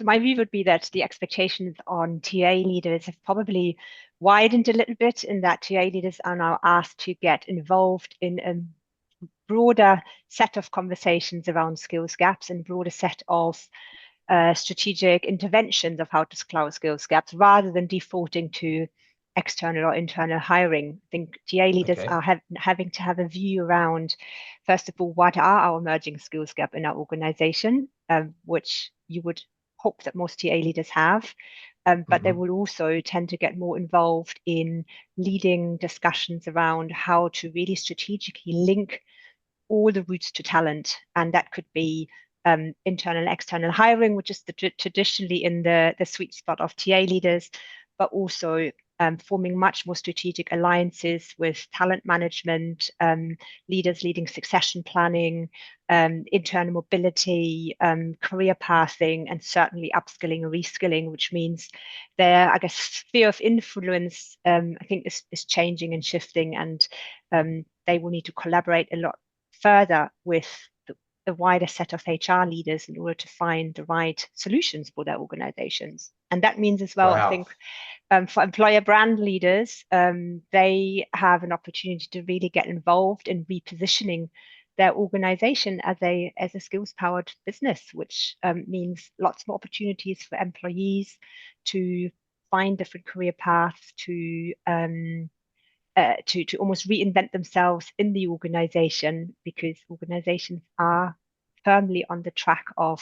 So my view would be that the expectations on TA leaders have probably widened a little bit, in that TA leaders are now asked to get involved in a broader set of conversations around skills gaps and broader set of strategic interventions of how to close skills gaps, rather than defaulting to external or internal hiring. I think TA leaders are having to have a view around, first of all, what are our emerging skills gap in our organization, which you would hope that most TA leaders have. But they will also tend to get more involved in leading discussions around how to really strategically link all the routes to talent. And that could be internal and external hiring, which is traditionally in the sweet spot of TA leaders, but also forming much more strategic alliances with talent management, leaders leading succession planning, internal mobility, career pathing, and certainly upskilling and reskilling, which means their, I guess, sphere of influence, I think, is changing and shifting, and they will need to collaborate a lot further with the wider set of HR leaders in order to find the right solutions for their organizations. And that means as well, I think, for employer brand leaders, they have an opportunity to really get involved in repositioning their organization as a skills-powered business, which means lots more opportunities for employees to find different career paths, to almost reinvent themselves in the organization, because organizations are firmly on the track of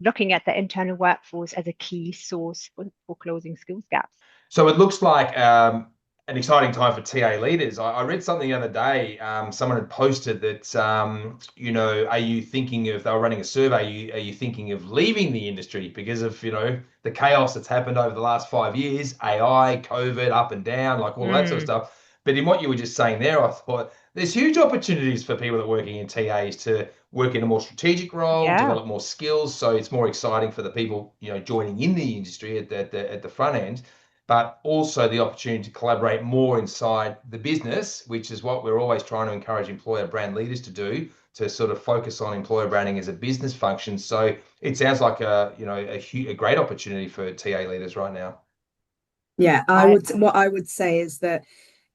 looking at the internal workforce as a key source for closing skills gaps. So it looks like an exciting time for TA leaders. I read something the other day. Someone had posted that, are you thinking of, they were running a survey, are you thinking of leaving the industry because of, the chaos that's happened over the last 5 years, AI, COVID, up and down, like all that sort of stuff. But in what you were just saying there, I thought there's huge opportunities for people that are working in TAs to work in a more strategic role, develop more skills. So it's more exciting for the people, joining in the industry at the front end, but also the opportunity to collaborate more inside the business, which is what we're always trying to encourage employer brand leaders to do, to sort of focus on employer branding as a business function. So it sounds like a great opportunity for TA leaders right now. Yeah, what I would say is that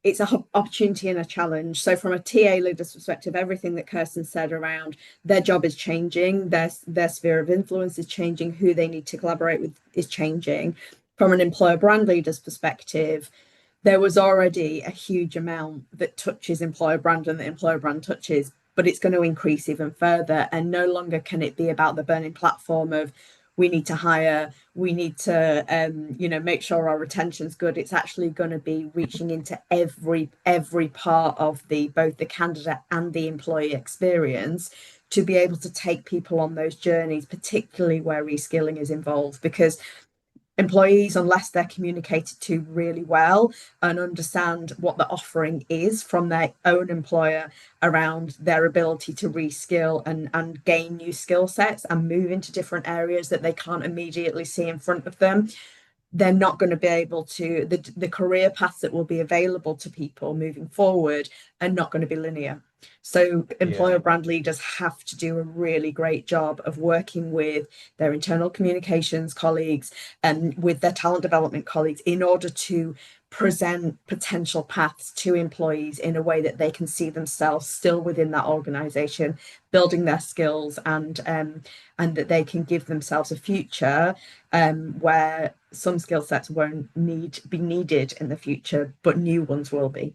it's an opportunity and a challenge. So from a TA leader's perspective, everything that Kirstin said around their job is changing, their sphere of influence is changing, who they need to collaborate with is changing. From an employer brand leader's perspective, there was already a huge amount that touches employer brand and that employer brand touches, but it's going to increase even further. And no longer can it be about the burning platform of, we need to hire, we need to make sure our retention's good. It's actually going to be reaching into every part of both the candidate and the employee experience, to be able to take people on those journeys, particularly where reskilling is involved. Because employees, unless they're communicated to really well and understand what the offering is from their own employer around their ability to reskill and gain new skill sets and move into different areas that they can't immediately see in front of them, they're not going to be able to, the career paths that will be available to people moving forward are not going to be linear. So employer brand leaders have to do a really great job of working with their internal communications colleagues and with their talent development colleagues in order to present potential paths to employees in a way that they can see themselves still within that organization, building their skills, and that they can give themselves a future where some skill sets won't be needed in the future, but new ones will be.